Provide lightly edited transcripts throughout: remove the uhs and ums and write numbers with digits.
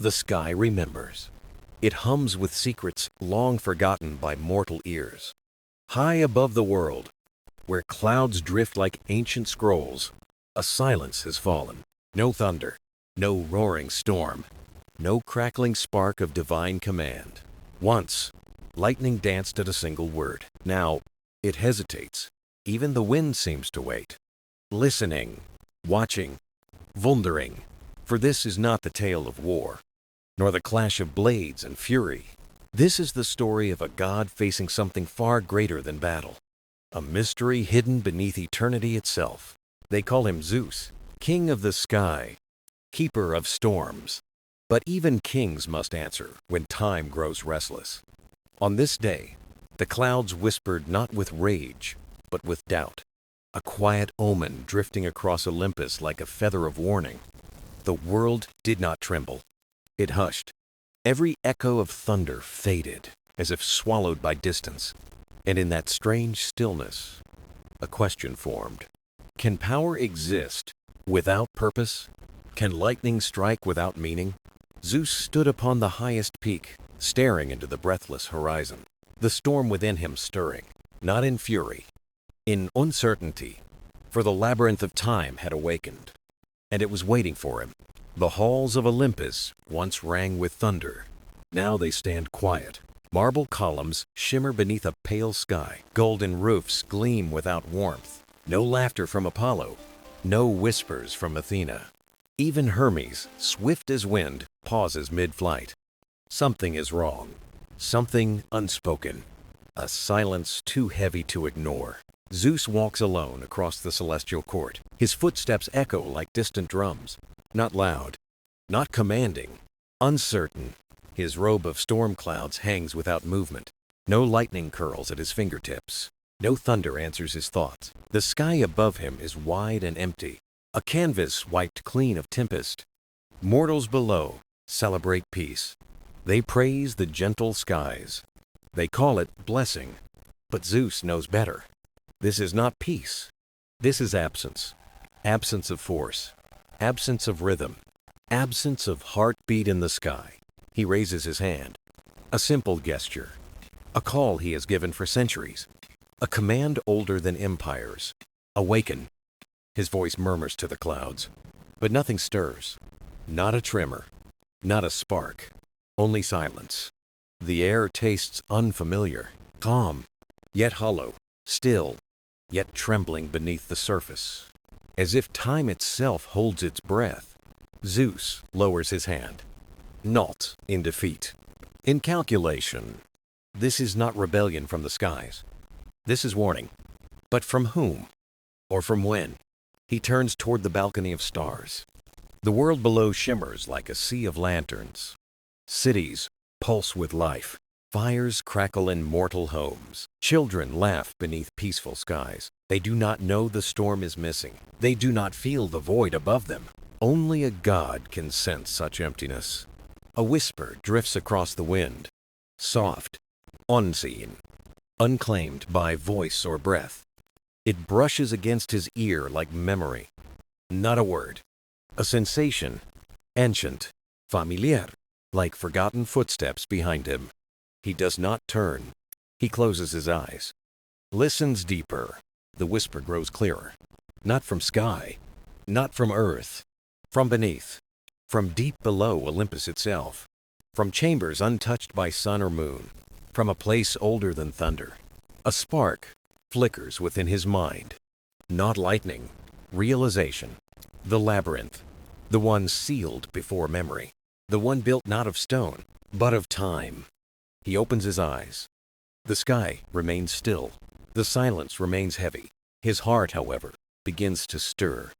The sky remembers. It hums with secrets long forgotten by mortal ears. High above the world, where clouds drift like ancient scrolls, a silence has fallen. No thunder, no roaring storm, no crackling spark of divine command. Once, lightning danced at a single word. Now, it hesitates. Even the wind seems to wait. Listening, watching, wondering. For this is not the tale of war, nor the clash of blades and fury. This is the story of a god facing something far greater than battle. A mystery hidden beneath eternity itself. They call him Zeus, king of the sky, keeper of storms. But even kings must answer when time grows restless. On this day, the clouds whispered not with rage, but with doubt. A quiet omen drifting across Olympus like a feather of warning. The world did not tremble. It hushed. Every echo of thunder faded, as if swallowed by distance. And in that strange stillness, a question formed. Can power exist without purpose? Can lightning strike without meaning? Zeus stood upon the highest peak, staring into the breathless horizon. The storm within him stirring, not in fury, in uncertainty. For the labyrinth of time had awakened, and it was waiting for him. The halls of Olympus once rang with thunder. Now they stand quiet. Marble columns shimmer beneath a pale sky. Golden roofs gleam without warmth. No laughter from Apollo. No whispers from Athena. Even Hermes, swift as wind, pauses mid-flight. Something is wrong. Something unspoken. A silence too heavy to ignore. Zeus walks alone across the celestial court. His footsteps echo like distant drums. Not loud, not commanding, uncertain. His robe of storm clouds hangs without movement. No lightning curls at his fingertips. No thunder answers his thoughts. The sky above him is wide and empty, a canvas wiped clean of tempest. Mortals below celebrate peace. They praise the gentle skies. They call it blessing. But Zeus knows better. This is not peace. This is absence. Absence of force. Absence of rhythm. Absence of heartbeat in the sky. He raises his hand. A simple gesture. A call he has given for centuries. A command older than empires. Awaken. His voice murmurs to the clouds. But nothing stirs. Not a tremor. Not a spark. Only silence. The air tastes unfamiliar. Calm. Yet hollow. Still. Yet trembling beneath the surface. As if time itself holds its breath. Zeus lowers his hand. Not in defeat. In calculation. This is not rebellion from the skies. This is warning. But from whom? Or from when? He turns toward the balcony of stars. The world below shimmers like a sea of lanterns. Cities pulse with life. Fires crackle in mortal homes. Children laugh beneath peaceful skies. They do not know the storm is missing. They do not feel the void above them. Only a god can sense such emptiness. A whisper drifts across the wind. Soft, unseen, unclaimed by voice or breath. It brushes against his ear like memory. Not a word. A sensation. Ancient, familiar, like forgotten footsteps behind him. He does not turn. He closes his eyes. Listens deeper. The whisper grows clearer. Not from sky. Not from earth. From beneath. From deep below Olympus itself. From chambers untouched by sun or moon. From a place older than thunder. A spark flickers within his mind. Not lightning. Realization. The labyrinth. The one sealed before memory. The one built not of stone, but of time. He opens his eyes. The sky remains still. The silence remains heavy. His heart, however, begins to stir.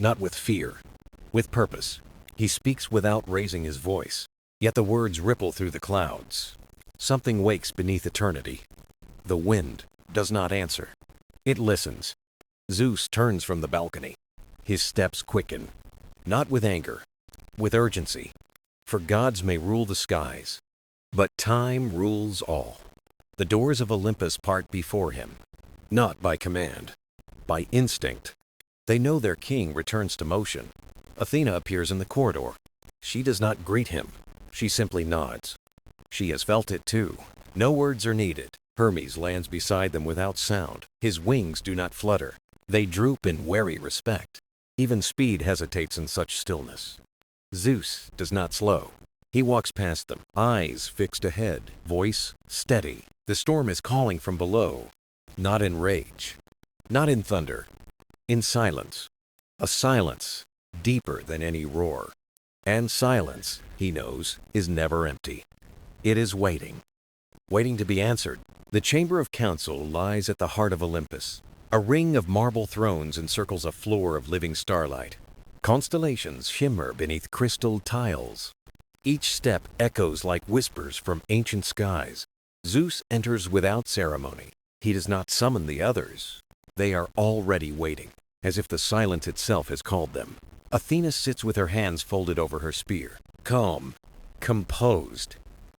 Not with fear, with purpose. He speaks without raising his voice. Yet the words ripple through the clouds. Something wakes beneath eternity. The wind does not answer. It listens. Zeus turns from the balcony. His steps quicken. Not with anger, with urgency. For gods may rule the skies, but time rules all. The doors of Olympus part before him, not by command, by instinct. They know their king returns to motion. Athena appears in the corridor. She does not greet him. She simply nods. She has felt it too. No words are needed. Hermes lands beside them without sound. His wings do not flutter. They droop in wary respect. Even speed hesitates in such stillness. Zeus does not slow. He walks past them, eyes fixed ahead, voice steady. The storm is calling from below, not in rage, not in thunder, in silence. A silence deeper than any roar. And silence, he knows, is never empty. It is waiting, waiting to be answered. The chamber of council lies at the heart of Olympus. A ring of marble thrones encircles a floor of living starlight. Constellations shimmer beneath crystal tiles. Each step echoes like whispers from ancient skies. Zeus enters without ceremony. He does not summon the others. They are already waiting, as if the silence itself has called them. Athena sits with her hands folded over her spear, calm, composed,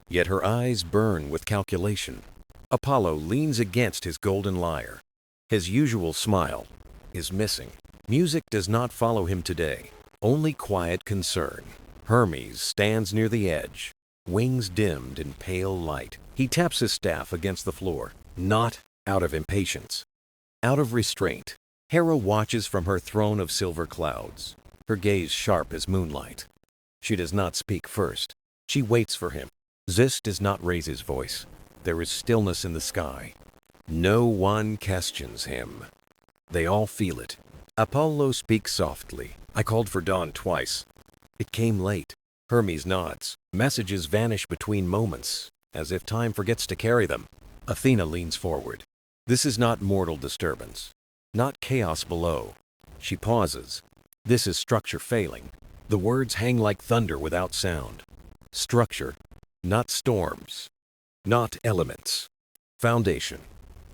yet her eyes burn with calculation. Apollo leans against his golden lyre. His usual smile is missing. Music does not follow him today, only quiet concern. Hermes stands near the edge, wings dimmed in pale light. He taps his staff against the floor, not out of impatience, out of restraint. Hera watches from her throne of silver clouds, her gaze sharp as moonlight. She does not speak first. She waits for him. Zeus does not raise his voice. There is stillness in the sky. No one questions him. They all feel it. Apollo speaks softly. I called for dawn twice. It came late. Hermes nods. Messages vanish between moments, as if time forgets to carry them. Athena leans forward. This is not mortal disturbance, not chaos below. She pauses. This is structure failing. The words hang like thunder without sound. Structure, not storms, not elements. Foundation.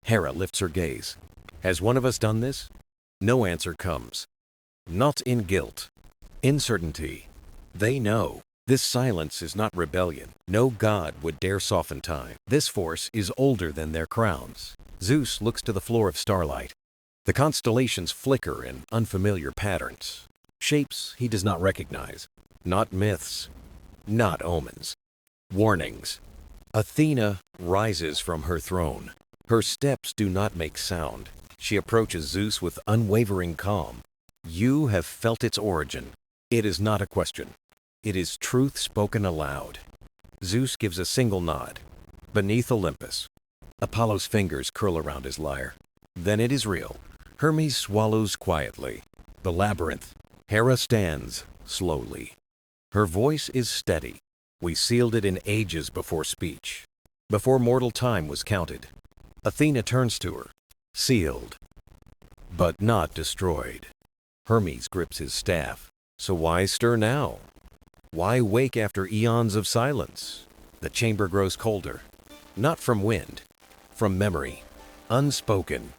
Hera lifts her gaze. Has one of us done this? No answer comes. Not in guilt, in certainty. They know. This silence is not rebellion. No god would dare soften time. This force is older than their crowns. Zeus looks to the floor of starlight. The constellations flicker in unfamiliar patterns. Shapes he does not recognize. Not myths. Not omens. Warnings. Athena rises from her throne. Her steps do not make sound. She approaches Zeus with unwavering calm. You have felt its origin. It is not a question. It is truth spoken aloud. Zeus gives a single nod. Beneath Olympus, Apollo's fingers curl around his lyre. Then it is real. Hermes swallows quietly. The labyrinth. Hera stands slowly. Her voice is steady. We sealed it in ages before speech, before mortal time was counted. Athena turns to her. Sealed, but not destroyed. Hermes grips his staff. So why stir now? Why wake after eons of silence? The chamber grows colder, not from wind, from memory, unspoken,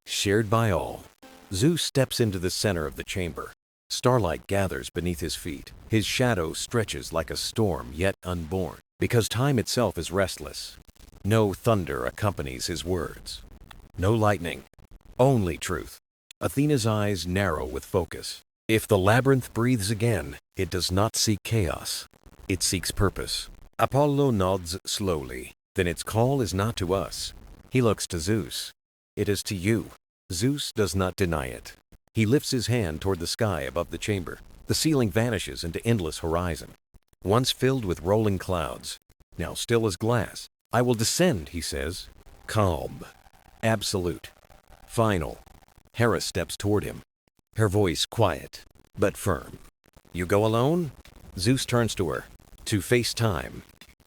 shared by all. Zeus steps into the center of the chamber. Starlight gathers beneath his feet. His shadow stretches like a storm yet unborn, because time itself is restless. No thunder accompanies his words. No lightning, only truth. Athena's eyes narrow with focus. If the labyrinth breathes again, it does not seek chaos. It seeks purpose. Apollo nods slowly. Then its call is not to us. He looks to Zeus. It is to you. Zeus does not deny it. He lifts his hand toward the sky above the chamber. The ceiling vanishes into endless horizon. Once filled with rolling clouds, now still as glass. I will descend, he says. Calm. Absolute. Final. Hera steps toward him. Her voice quiet, but firm. You go alone? Zeus turns to her. To face time,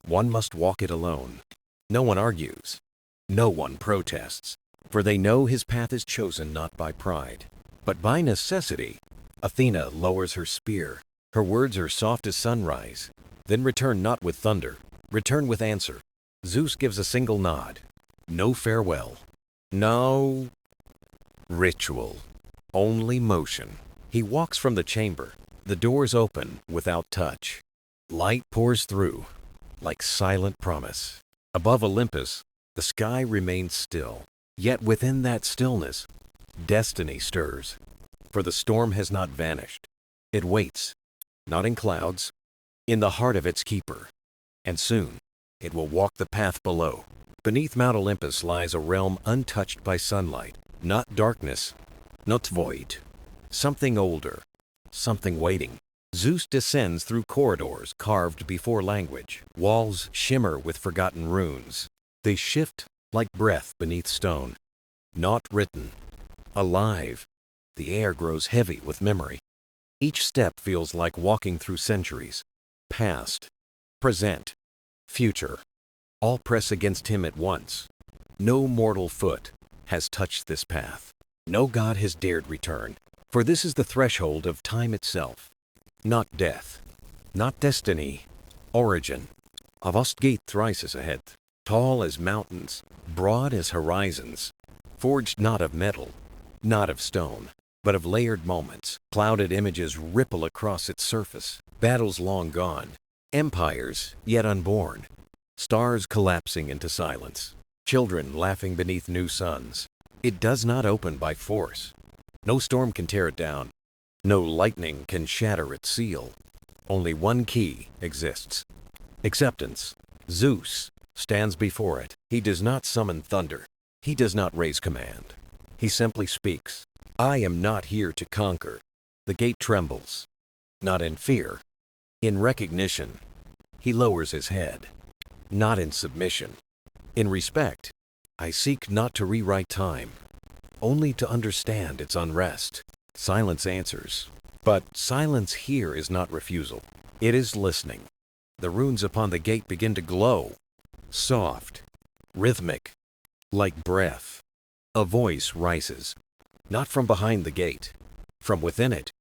one must walk it alone. No one argues. No one protests. For they know his path is chosen not by pride, but by necessity. Athena lowers her spear. Her words are soft as sunrise. Then return not with thunder. Return with answer. Zeus gives a single nod. No farewell. No ritual. Only motion. He walks from the chamber. The doors open without touch. Light pours through, like silent promise. Above Olympus, the sky remains still. Yet within that stillness, destiny stirs. For the storm has not vanished. It waits, not in clouds, in the heart of its keeper. And soon, it will walk the path below. Beneath Mount Olympus lies a realm untouched by sunlight, not darkness, not void. Something older, something waiting. Zeus descends through corridors carved before language. Walls shimmer with forgotten runes. They shift like breath beneath stone. Not written, alive. The air grows heavy with memory. Each step feels like walking through centuries. Past, present, future. All press against him at once. No mortal foot has touched this path. No god has dared return, for this is the threshold of time itself. Not death, not destiny, origin. A vast gate rises ahead, tall as mountains, broad as horizons, forged not of metal, not of stone, but of layered moments. Clouded images ripple across its surface, battles long gone, empires yet unborn, stars collapsing into silence, children laughing beneath new suns. It does not open by force. No storm can tear it down. No lightning can shatter its seal. Only one key exists. Acceptance. Zeus stands before it. He does not summon thunder. He does not raise command. He simply speaks. I am not here to conquer. The gate trembles. Not in fear. In recognition. He lowers his head. Not in submission. In respect. I seek not to rewrite time, only to understand its unrest. Silence answers. But silence here is not refusal. It is listening. The runes upon the gate begin to glow. Soft, rhythmic, like breath. A voice rises, not from behind the gate, from within it.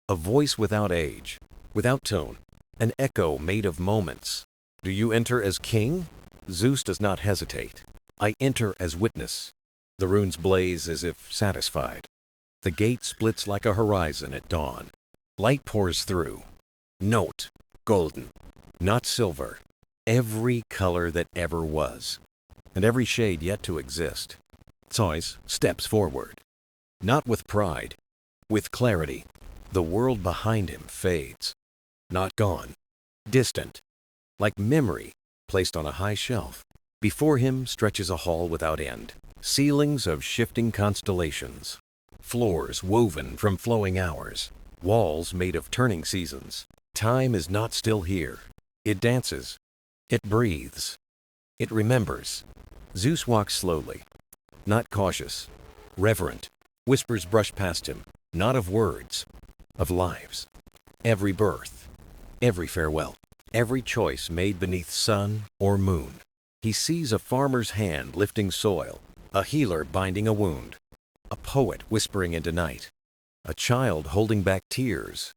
A voice without age, without tone, an echo made of moments. Do you enter as king? Zeus does not hesitate. I enter as witness. The runes blaze as if satisfied. The gate splits like a horizon at dawn. Light pours through. Note, golden, not silver. Every color that ever was, and every shade yet to exist. Zeus steps forward. Not with pride, with clarity. The world behind him fades. Not gone, distant, like memory placed on a high shelf. Before him stretches a hall without end. Ceilings of shifting constellations. Floors woven from flowing hours. Walls made of turning seasons. Time is not still here. It dances. It breathes. It remembers. Zeus walks slowly, not cautious, reverent. Whispers brush past him, not of words, of lives. Every birth, every farewell, every choice made beneath sun or moon. He sees a farmer's hand lifting soil, a healer binding a wound, a poet whispering into night, a child holding back tears.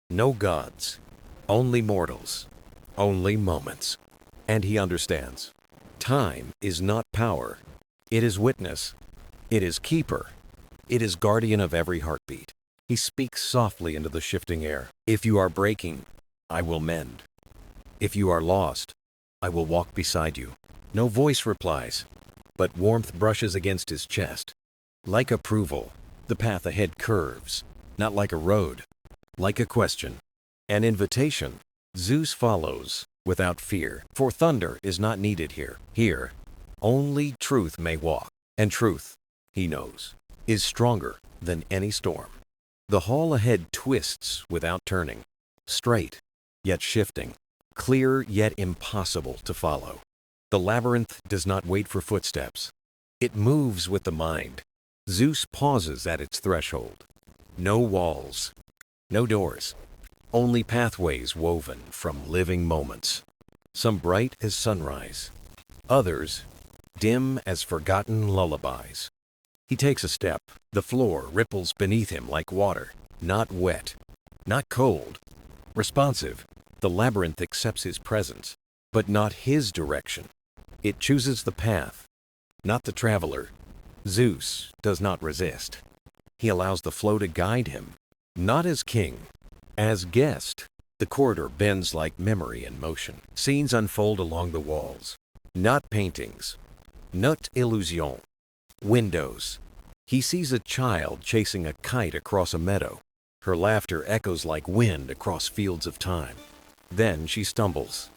No gods, only mortals, only moments. And he understands. Time is not power. It is witness. It is keeper. It is guardian of every heartbeat. He speaks softly into the shifting air. If you are breaking, I will mend. If you are lost, I will walk beside you. No voice replies, but warmth brushes against his chest. Like approval, the path ahead curves, not like a road, like a question. An invitation. Zeus follows, without fear, for thunder is not needed here. Here, only truth may walk, and truth, he knows, is stronger than any storm. The hall ahead twists without turning, straight, yet shifting, clear yet impossible to follow. The labyrinth does not wait for footsteps. It moves with the mind. Zeus pauses at its threshold. No walls, no doors, only pathways woven from living moments. Some bright as sunrise, others dim as forgotten lullabies. He takes a step. The floor ripples beneath him like water, not wet, not cold, responsive. The labyrinth accepts his presence, but not his direction. It chooses the path, not the traveler. Zeus does not resist. He allows the flow to guide him, not as king, as guest. The corridor bends like memory in motion. Scenes unfold along the walls. Not paintings, not illusion. Windows. He sees a child chasing a kite across a meadow. Her laughter echoes like wind across fields of time. Then she stumbles.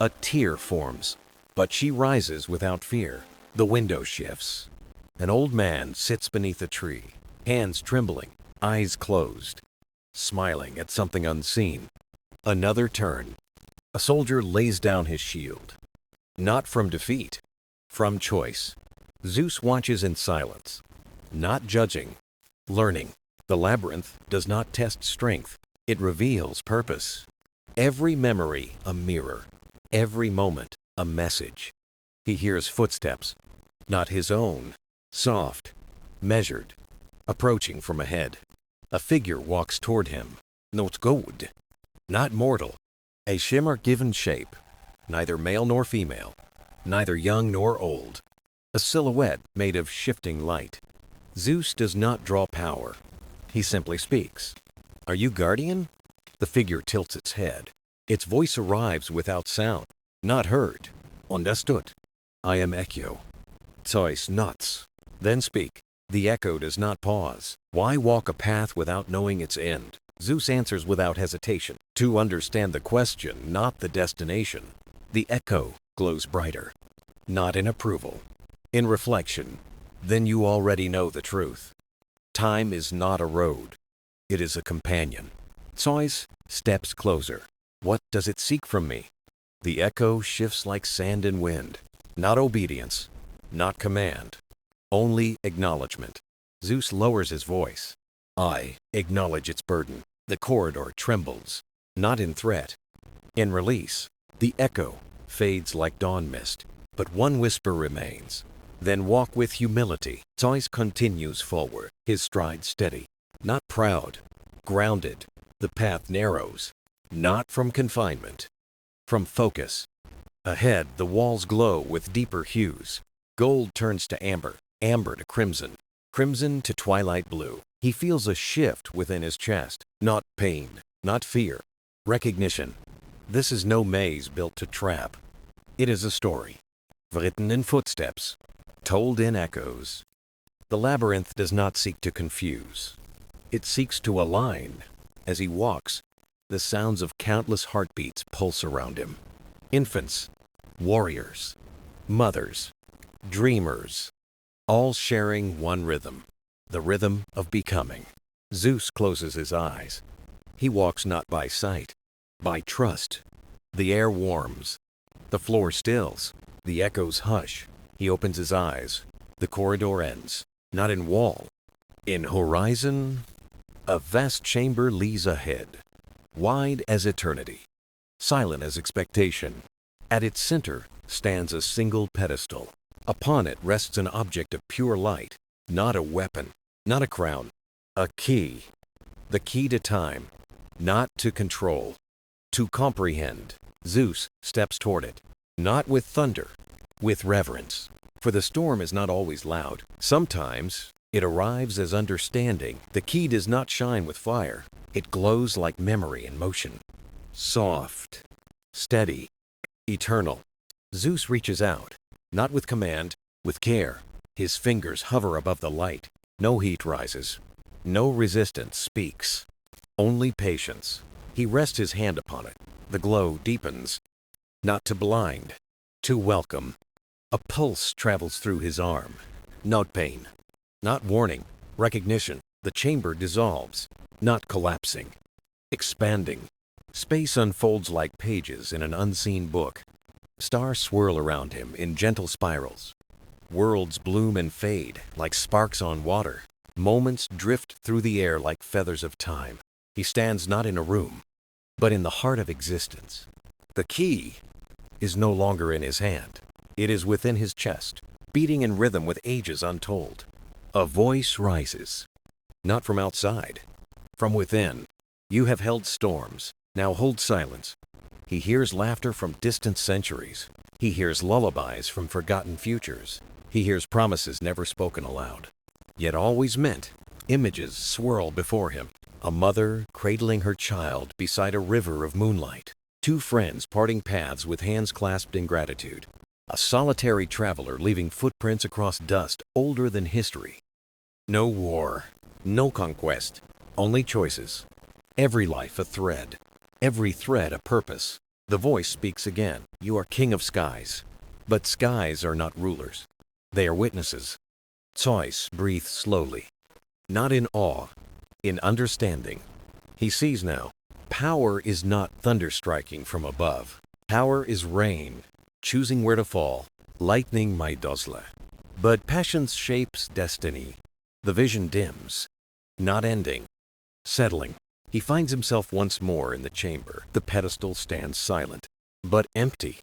A tear forms, but she rises without fear. The window shifts. An old man sits beneath a tree, hands trembling, eyes closed, smiling at something unseen. Another turn. A soldier lays down his shield. Not from defeat, from choice. Zeus watches in silence, not judging, learning. The labyrinth does not test strength, it reveals purpose. Every memory a mirror, every moment a message. He hears footsteps, not his own, soft, measured, approaching from ahead. A figure walks toward him, not good, not mortal. A shimmer given shape, neither male nor female, neither young nor old. A silhouette made of shifting light. Zeus does not draw power. He simply speaks. Are you guardian? The figure tilts its head. Its voice arrives without sound. Not heard. Understood. I am Echo. Zeus nods. Then speak. The echo does not pause. Why walk a path without knowing its end? Zeus answers without hesitation. To understand the question, not the destination. The echo glows brighter. Not in approval. In reflection. Then you already know the truth. Time is not a road. It is a companion. Zeus steps closer. What does it seek from me? The echo shifts like sand in wind. Not obedience. Not command. Only acknowledgement. Zeus lowers his voice. I acknowledge its burden. The corridor trembles. Not in threat. In release. The echo fades like dawn mist. But one whisper remains. Then walk with humility. Zeus continues forward, his stride steady. Not proud. Grounded. The path narrows. Not from confinement. From focus. Ahead, the walls glow with deeper hues. Gold turns to amber, amber to crimson, crimson to twilight blue. He feels a shift within his chest. Not pain, not fear. Recognition. This is no maze built to trap. It is a story. Written in footsteps. Told in echoes. The labyrinth does not seek to confuse. It seeks to align. As he walks, the sounds of countless heartbeats pulse around him. Infants, warriors, mothers, dreamers, all sharing one rhythm, the rhythm of becoming. Zeus closes his eyes. He walks not by sight, by trust. The air warms. The floor stills. The echoes hush. He opens his eyes. The corridor ends. Not in wall. In horizon, a vast chamber leads ahead. Wide as eternity. Silent as expectation. At its center stands a single pedestal. Upon it rests an object of pure light. Not a weapon. Not a crown. A key. The key to time. Not to control. To comprehend. Zeus steps toward it. Not with thunder. With reverence. For the storm is not always loud. Sometimes it arrives as understanding. The key does not shine with fire. It glows like memory in motion. Soft. Steady. Eternal. Zeus reaches out. Not with command, with care. His fingers hover above the light. No heat rises. No resistance speaks. Only patience. He rests his hand upon it. The glow deepens. Not to blind. To welcome. A pulse travels through his arm. Not pain. Not warning. Recognition. The chamber dissolves. Not collapsing. Expanding. Space unfolds like pages in an unseen book. Stars swirl around him in gentle spirals. Worlds bloom and fade like sparks on water. Moments drift through the air like feathers of time. He stands not in a room, but in the heart of existence. The key is no longer in his hand. It is within his chest, beating in rhythm with ages untold. A voice rises, not from outside, from within. You have held storms, now hold silence. He hears laughter from distant centuries. He hears lullabies from forgotten futures. He hears promises never spoken aloud, yet always meant. Images swirl before him. A mother cradling her child beside a river of moonlight. Two friends parting paths with hands clasped in gratitude. A solitary traveler leaving footprints across dust older than history. No war, no conquest, only choices. Every life a thread, every thread a purpose. The voice speaks again. You are king of skies. But skies are not rulers. They are witnesses. Zeus breathes slowly, not in awe, in understanding. He sees now. Power is not thunder striking from above. Power is rain, choosing where to fall. Lightning might dazzle. But passion shapes destiny. The vision dims, not ending, settling. He finds himself once more in the chamber. The pedestal stands silent, but empty.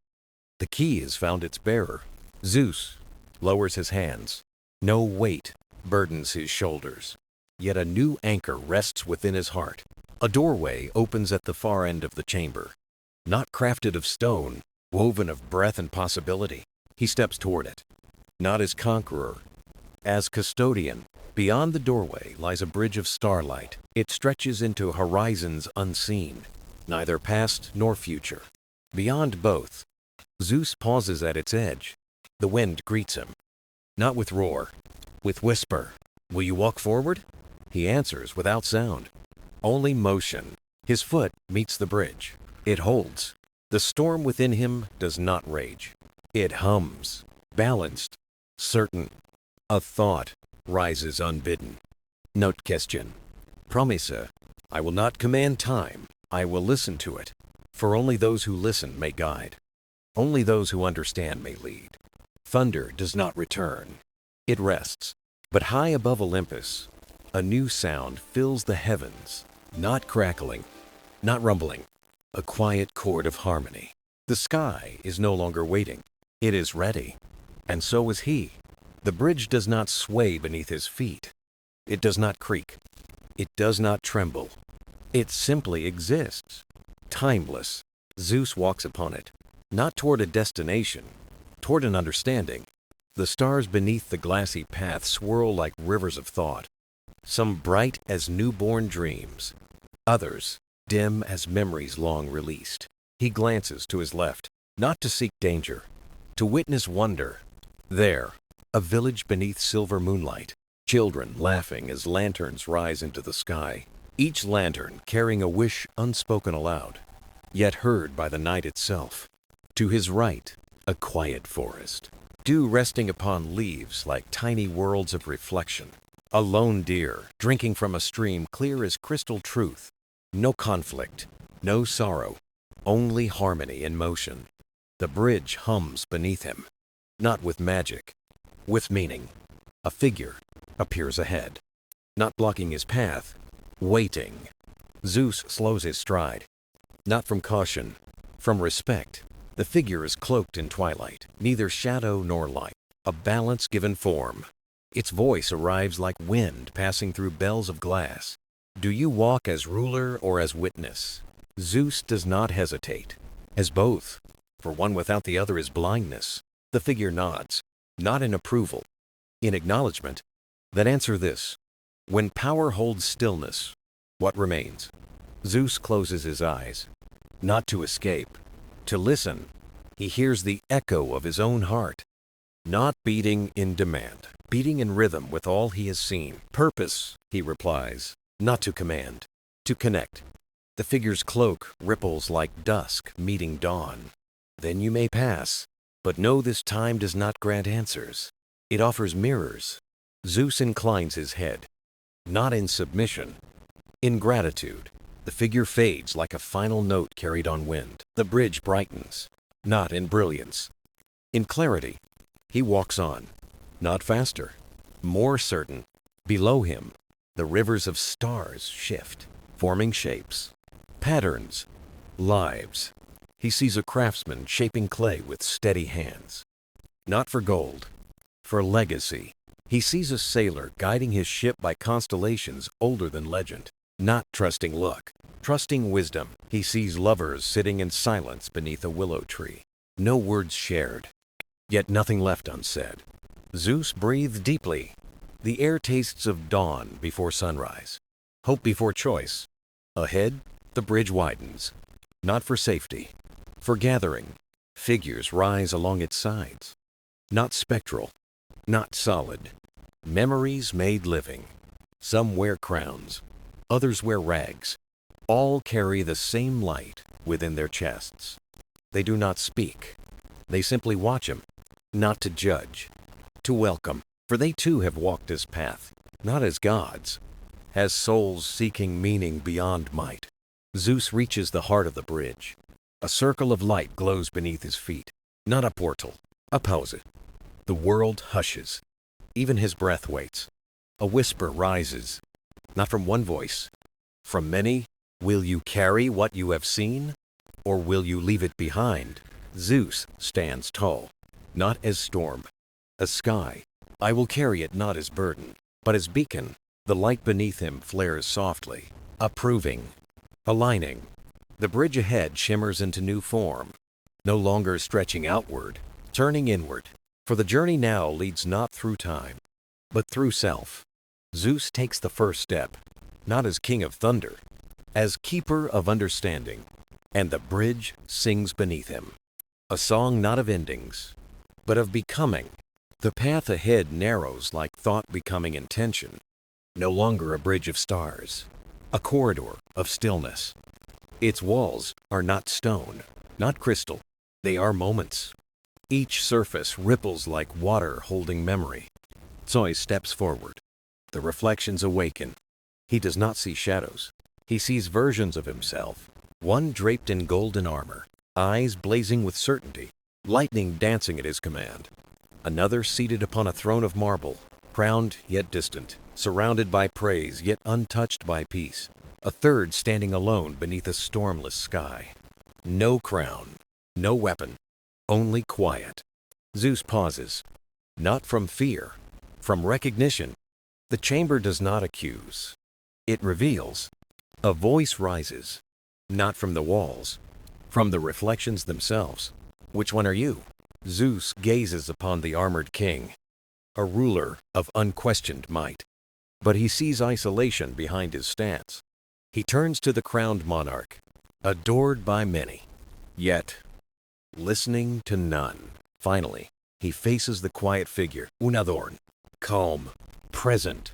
The key has found its bearer. Zeus lowers his hands. No weight burdens his shoulders. Yet a new anchor rests within his heart. A doorway opens at the far end of the chamber. Not crafted of stone, woven of breath and possibility. He steps toward it. Not as conqueror, as custodian. Beyond the doorway lies a bridge of starlight. It stretches into horizons unseen, neither past nor future. Beyond both, Zeus pauses at its edge. The wind greets him, not with roar, with whisper. Will you walk forward? He answers without sound, only motion. His foot meets the bridge. It holds. The storm within him does not rage. It hums, balanced, certain. A thought rises unbidden. Note question. Promise, I will not command time. I will listen to it. For only those who listen may guide. Only those who understand may lead. Thunder does not return. It rests. But high above Olympus, a new sound fills the heavens. Not crackling, not rumbling. A quiet chord of harmony. The sky is no longer waiting. It is ready. And so is he. The bridge does not sway beneath his feet. It does not creak. It does not tremble. It simply exists. Timeless. Zeus walks upon it, not toward a destination, toward an understanding. The stars beneath the glassy path swirl like rivers of thought, some bright as newborn dreams, others dim as memories long released. He glances to his left, not to seek danger, to witness wonder. There, a village beneath silver moonlight, children laughing as lanterns rise into the sky, each lantern carrying a wish unspoken aloud, yet heard by the night itself. To his right, a quiet forest, dew resting upon leaves like tiny worlds of reflection. A lone deer drinking from a stream clear as crystal truth. No conflict, no sorrow, only harmony in motion. The bridge hums beneath him, not with magic, with meaning. A figure appears ahead, not blocking his path, waiting. Zeus slows his stride, not from caution, from respect. The figure is cloaked in twilight, neither shadow nor light, a balance given form. Its voice arrives like wind passing through bells of glass. Do you walk as ruler or as witness? Zeus does not hesitate. As both, for one without the other is blindness. The figure nods, not in approval, in acknowledgement. Then answer this. When power holds stillness, what remains? Zeus closes his eyes, not to escape, to listen. He hears the echo of his own heart, not beating in demand, beating in rhythm with all he has seen. Purpose, he replies, not to command, to connect. The figure's cloak ripples like dusk meeting dawn. Then you may pass, but know this time does not grant answers. It offers mirrors. Zeus inclines his head, not in submission, in gratitude. The figure fades like a final note carried on wind. The bridge brightens, not in brilliance, in clarity. He walks on, not faster, more certain. Below him, the rivers of stars shift, forming shapes, patterns, lives. He sees a craftsman shaping clay with steady hands. Not for gold, for legacy. He sees a sailor guiding his ship by constellations older than legend. Not trusting luck, trusting wisdom. He sees lovers sitting in silence beneath a willow tree. No words shared, yet nothing left unsaid. Zeus breathed deeply. The air tastes of dawn before sunrise, hope before choice. Ahead, the bridge widens, not for safety, for gathering. Figures rise along its sides, not spectral, not solid. Memories made living. Some wear crowns, others wear rags. All carry the same light within their chests. They do not speak. They simply watch him, not to judge, to welcome, for they too have walked his path, not as gods, as souls seeking meaning beyond might. Zeus reaches the heart of the bridge. A circle of light glows beneath his feet, not a portal, a pause. The world hushes. Even his breath waits. A whisper rises, not from one voice, from many. Will you carry what you have seen, or will you leave it behind? Zeus stands tall, not as storm, as sky. I will carry it not as burden, but as beacon. The light beneath him flares softly, approving, aligning. The bridge ahead shimmers into new form, no longer stretching outward, turning inward. For the journey now leads not through time, but through self. Zeus takes the first step, not as king of thunder, as keeper of understanding, and the bridge sings beneath him. A song not of endings, but of becoming. The path ahead narrows like thought becoming intention. No longer a bridge of stars, a corridor of stillness. Its walls are not stone, not crystal. They are moments. Each surface ripples like water holding memory. Zeus steps forward. The reflections awaken. He does not see shadows. He sees versions of himself, one draped in golden armor, eyes blazing with certainty, lightning dancing at his command. Another seated upon a throne of marble, crowned yet distant, surrounded by praise yet untouched by peace. A third standing alone beneath a stormless sky. No crown, no weapon, only quiet. Zeus pauses, not from fear, from recognition. The chamber does not accuse. It reveals. A voice rises, not from the walls, from the reflections themselves. Which one are you? Zeus gazes upon the armored king, a ruler of unquestioned might. But he sees isolation behind his stance. He turns to the crowned monarch, adored by many, yet listening to none. Finally, he faces the quiet figure, Unadorn, calm, present.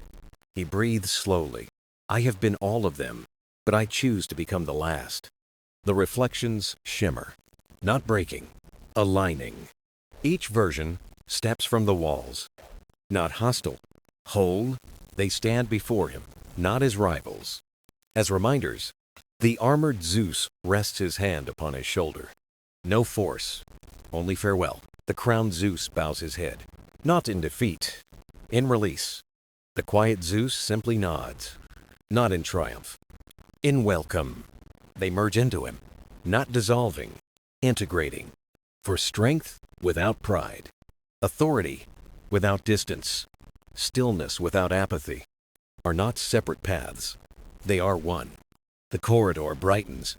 He breathes slowly. I have been all of them, but I choose to become the last. The reflections shimmer, not breaking, aligning. Each version steps from the walls, not hostile, whole. They stand before him, not as rivals, as reminders. The armored Zeus rests his hand upon his shoulder. No force, only farewell. The crowned Zeus bows his head, not in defeat, in release. The quiet Zeus simply nods, not in triumph, in welcome. They merge into him, not dissolving, integrating. For strength without pride, authority without distance, stillness without apathy, are not separate paths. They are one. The corridor brightens,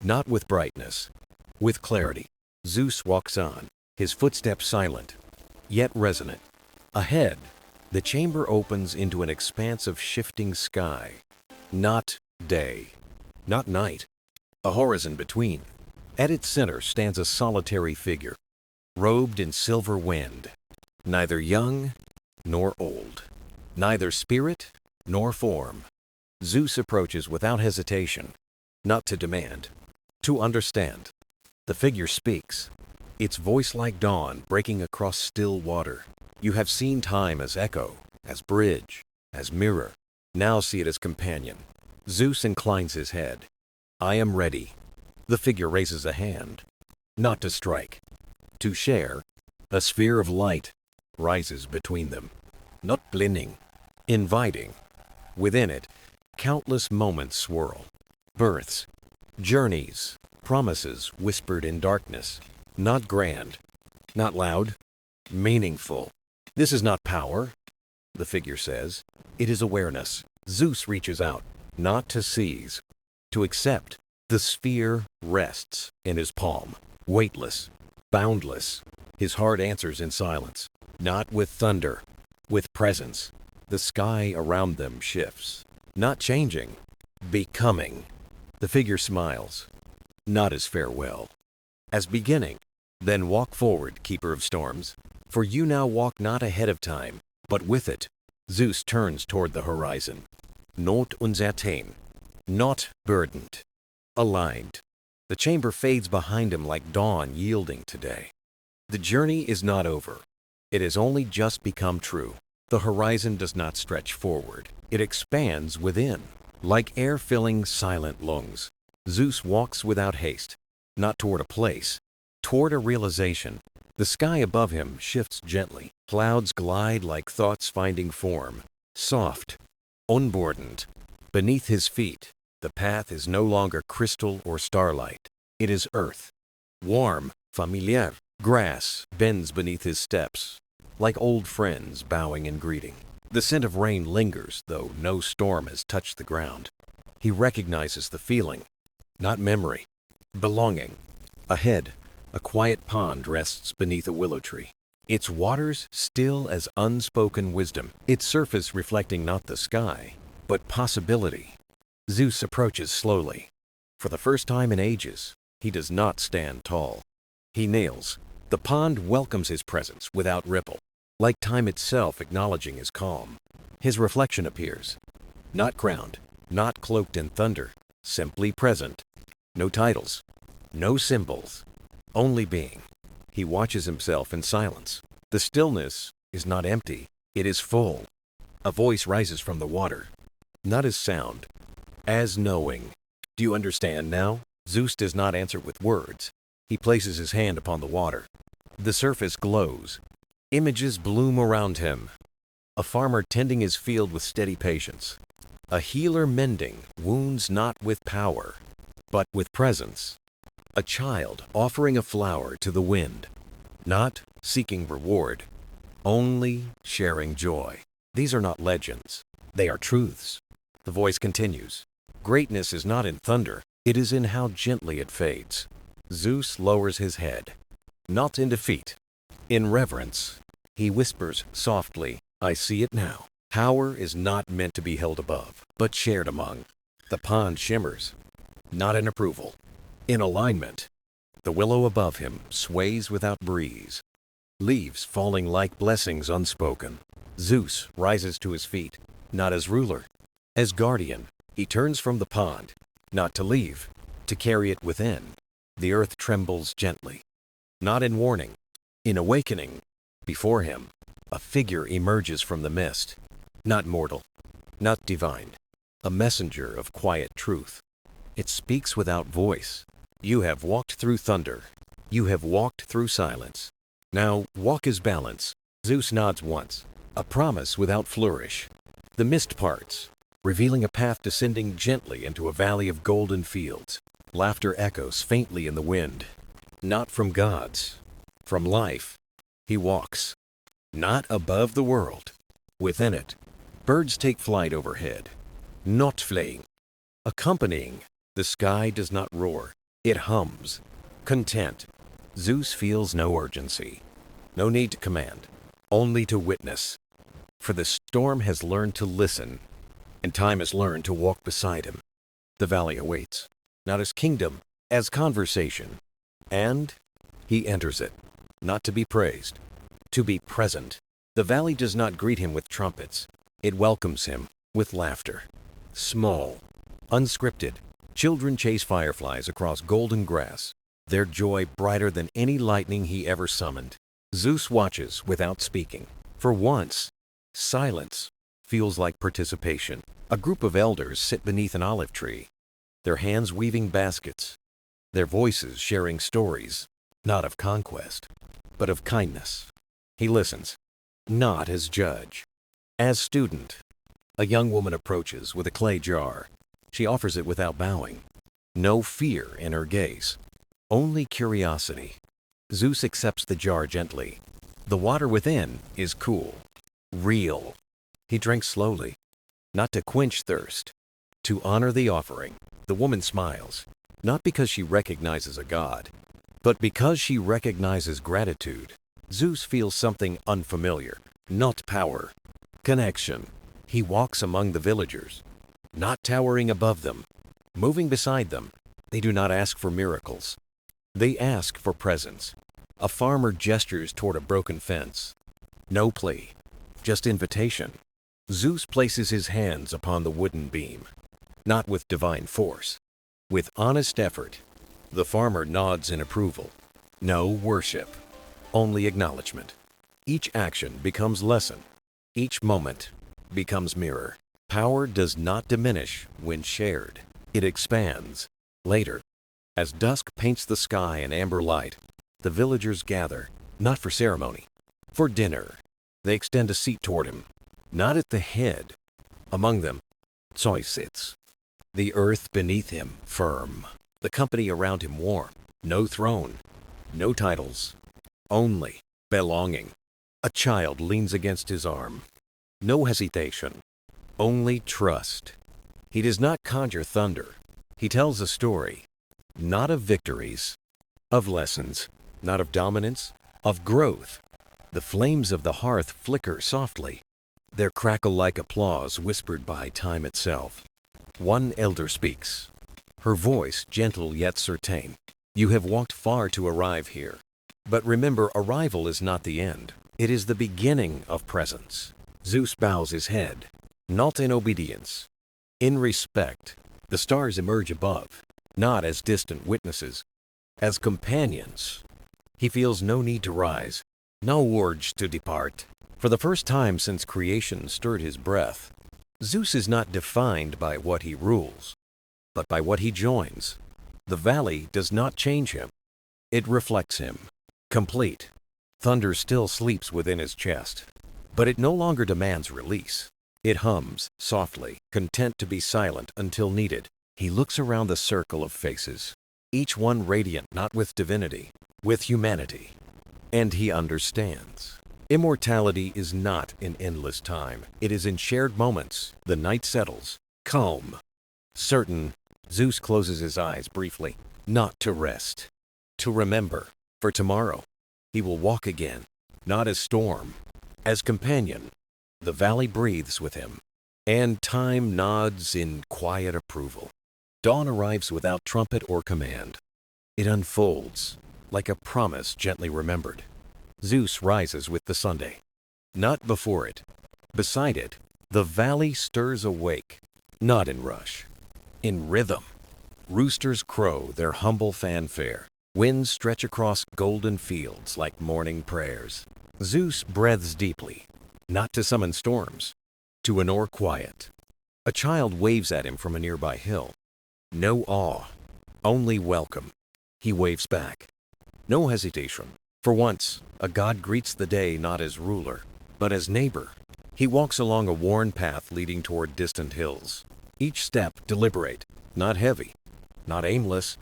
not with brightness, with clarity. Zeus walks on, his footsteps silent, yet resonant. Ahead, the chamber opens into an expanse of shifting sky. Not day, not night, a horizon between. At its center stands a solitary figure, robed in silver wind, neither young nor old, neither spirit nor form. Zeus approaches without hesitation, not to demand, to understand. The figure speaks, its voice like dawn breaking across still water. You have seen time as echo, as bridge, as mirror. Now see it as companion. Zeus inclines his head. I am ready. The figure raises a hand, not to strike, to share. A sphere of light rises between them, not blinding, inviting. Within it, countless moments swirl. Births, journeys, promises whispered in darkness. Not grand, not loud, meaningful. This is not power, the figure says. It is awareness. Zeus reaches out, not to seize, to accept. The sphere rests in his palm, weightless, boundless. His heart answers in silence, not with thunder, with presence. The sky around them shifts, not changing, becoming. The figure smiles, not as farewell, as beginning. Then walk forward, keeper of storms, for you now walk not ahead of time, but with it. Zeus turns toward the horizon. Not uncertain, not burdened, aligned. The chamber fades behind him like dawn yielding to day. The journey is not over. It has only just become true. The horizon does not stretch forward. It expands within, like air filling silent lungs. Zeus walks without haste, not toward a place, toward a realization. The sky above him shifts gently. Clouds glide like thoughts finding form, soft, unburdened. Beneath his feet, the path is no longer crystal or starlight. It is earth, warm, familiar. Grass bends beneath his steps, like old friends bowing in greeting. The scent of rain lingers, though no storm has touched the ground. He recognizes the feeling, not memory, belonging. Ahead, a quiet pond rests beneath a willow tree. Its waters still as unspoken wisdom, its surface reflecting not the sky, but possibility. Zeus approaches slowly. For the first time in ages, he does not stand tall. He kneels. The pond welcomes his presence without ripple, like time itself acknowledging his calm. His reflection appears, not crowned, not cloaked in thunder, simply present. No titles, no symbols, only being. He watches himself in silence. The stillness is not empty, it is full. A voice rises from the water, not as sound, as knowing. Do you understand now? Zeus does not answer with words. He places his hand upon the water. The surface glows. Images bloom around him. A farmer tending his field with steady patience. A healer mending wounds not with power, but with presence. A child offering a flower to the wind, not seeking reward, only sharing joy. These are not legends. They are truths. The voice continues. Greatness is not in thunder. It is in how gently it fades. Zeus lowers his head, not in defeat, in reverence. He whispers softly, I see it now. Power is not meant to be held above, but shared among. The pond shimmers, not in approval, in alignment. The willow above him sways without breeze, leaves falling like blessings unspoken. Zeus rises to his feet, not as ruler, as guardian. He turns from the pond, not to leave, to carry it within. The earth trembles gently, not in warning, in awakening. Before him, a figure emerges from the mist, not mortal, not divine, a messenger of quiet truth. It speaks without voice. You have walked through thunder. You have walked through silence. Now walk as balance. Zeus nods once, a promise without flourish. The mist parts, revealing a path descending gently into a valley of golden fields. Laughter echoes faintly in the wind. Not from gods, from life. He walks, not above the world, within it. Birds take flight overhead, not fleeing, accompanying. The sky does not roar, it hums, content. Zeus feels no urgency, no need to command, only to witness. For the storm has learned to listen, and time has learned to walk beside him. The valley awaits, not as kingdom, as conversation. And he enters it, not to be praised, to be present. The valley does not greet him with trumpets. It welcomes him with laughter. Small, unscripted, children chase fireflies across golden grass, their joy brighter than any lightning he ever summoned. Zeus watches without speaking. For once, silence feels like participation. A group of elders sit beneath an olive tree, their hands weaving baskets, their voices sharing stories, not of conquest, but of kindness. He listens, not as judge, as student. A young woman approaches with a clay jar. She offers it without bowing. No fear in her gaze, only curiosity. Zeus accepts the jar gently. The water within is cool, real. He drinks slowly, not to quench thirst, to honor the offering. The woman smiles, not because she recognizes a god, but because she recognizes gratitude. Zeus feels something unfamiliar, not power, connection. He walks among the villagers, not towering above them, moving beside them. They do not ask for miracles. They ask for presence. A farmer gestures toward a broken fence. No plea, just invitation. Zeus places his hands upon the wooden beam. not with divine force. With honest effort, the farmer nods in approval. No worship, only acknowledgement. Each action becomes lesson. Each moment becomes mirror. Power does not diminish when shared. It expands. Later, as dusk paints the sky in amber light, the villagers gather, not for ceremony, for dinner. They extend a seat toward him, not at the head. Among them, Zeus sits, the earth beneath him firm, the company around him warm. No throne, no titles, only belonging. A child leans against his arm. No hesitation, only trust. He does not conjure thunder. He tells a story, not of victories, of lessons, not of dominance, of growth. The flames of the hearth flicker softly, their crackle like applause whispered by time itself. One elder speaks, her voice gentle yet certain. You have walked far to arrive here. But remember, arrival is not the end. It is the beginning of presence. Zeus bows his head, not in obedience, in respect. The stars emerge above, not as distant witnesses, as companions. He feels no need to rise, no urge to depart. For the first time since creation stirred his breath, Zeus is not defined by what he rules, but by what he joins. The valley does not change him. It reflects him, complete. Thunder still sleeps within his chest, but it no longer demands release. It hums softly, content to be silent until needed. He looks around the circle of faces, each one radiant not with divinity, with humanity. And he understands. Immortality is not in endless time. It is in shared moments. The night settles, calm, certain. Zeus closes his eyes briefly, not to rest, to remember. For tomorrow, he will walk again, not as storm, as companion. The valley breathes with him, and time nods in quiet approval. Dawn arrives without trumpet or command. It unfolds, like a promise gently remembered. Zeus rises with the Sunday. Not before it, beside it, the valley stirs awake, not in rush, in rhythm. Roosters crow their humble fanfare. Winds stretch across golden fields like morning prayers. Zeus breathes deeply, not to summon storms, to annul quiet. A child waves at him from a nearby hill. No awe, only welcome. He waves back. No hesitation. For once, a god greets the day not as ruler, but as neighbor. He walks along a worn path leading toward distant hills. Each step deliberate, not heavy, not aimless.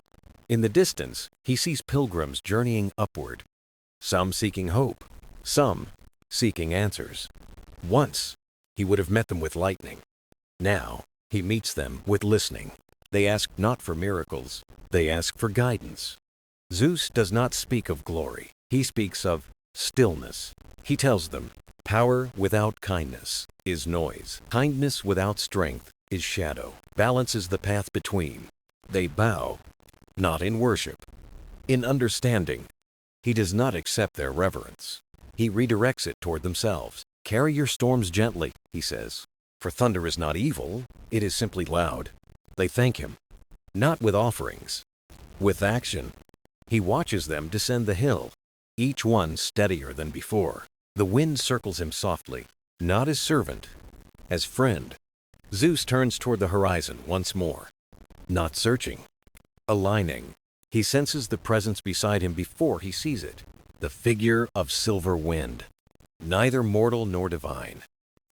In the distance, he sees pilgrims journeying upward, some seeking hope, some seeking answers. Once, he would have met them with lightning. Now, he meets them with listening. They ask not for miracles, they ask for guidance. Zeus does not speak of glory. He speaks of stillness. He tells them, power without kindness is noise. Kindness without strength is shadow. Balance is the path between. They bow, not in worship, in understanding. He does not accept their reverence. He redirects it toward themselves. Carry your storms gently, he says. For thunder is not evil, it is simply loud. They thank him, not with offerings, with action. He watches them descend the hill, each one steadier than before. The wind circles him softly, not as servant, as friend. Zeus turns toward the horizon once more, not searching, aligning. He senses the presence beside him before he sees it, the figure of silver wind, neither mortal nor divine.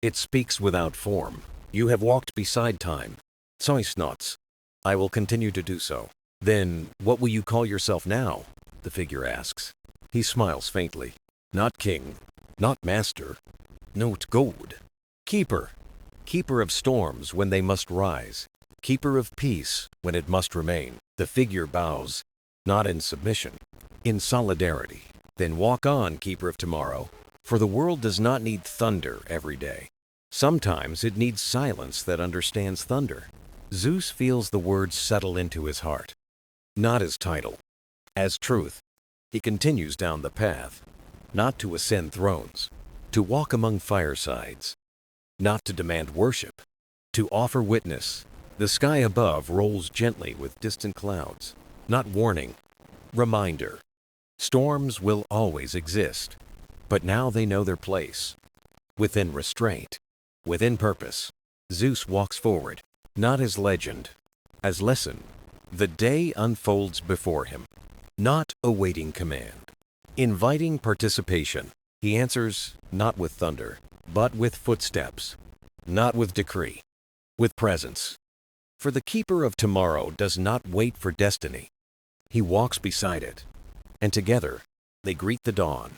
It speaks without form. You have walked beside time. Zeus nods. I will continue to do so. Then, what will you call yourself now? The figure asks. He smiles faintly. Not king, not master, not god. Keeper. Keeper of storms when they must rise. Keeper of peace when it must remain. The figure bows, not in submission, in solidarity. Then walk on, keeper of tomorrow, for the world does not need thunder every day. Sometimes it needs silence that understands thunder. Zeus feels the words settle into his heart, not as title, as truth. He continues down the path, not to ascend thrones, to walk among firesides, not to demand worship, to offer witness, The sky above rolls gently with distant clouds, not warning, reminder. Storms will always exist, but now they know their place. Within restraint, within purpose, Zeus walks forward, not as legend, as lesson. The day unfolds before him, not awaiting command, inviting participation. He answers not with thunder, but with footsteps, not with decree, with presence. For the keeper of tomorrow does not wait for destiny. He walks beside it, and together they greet the dawn.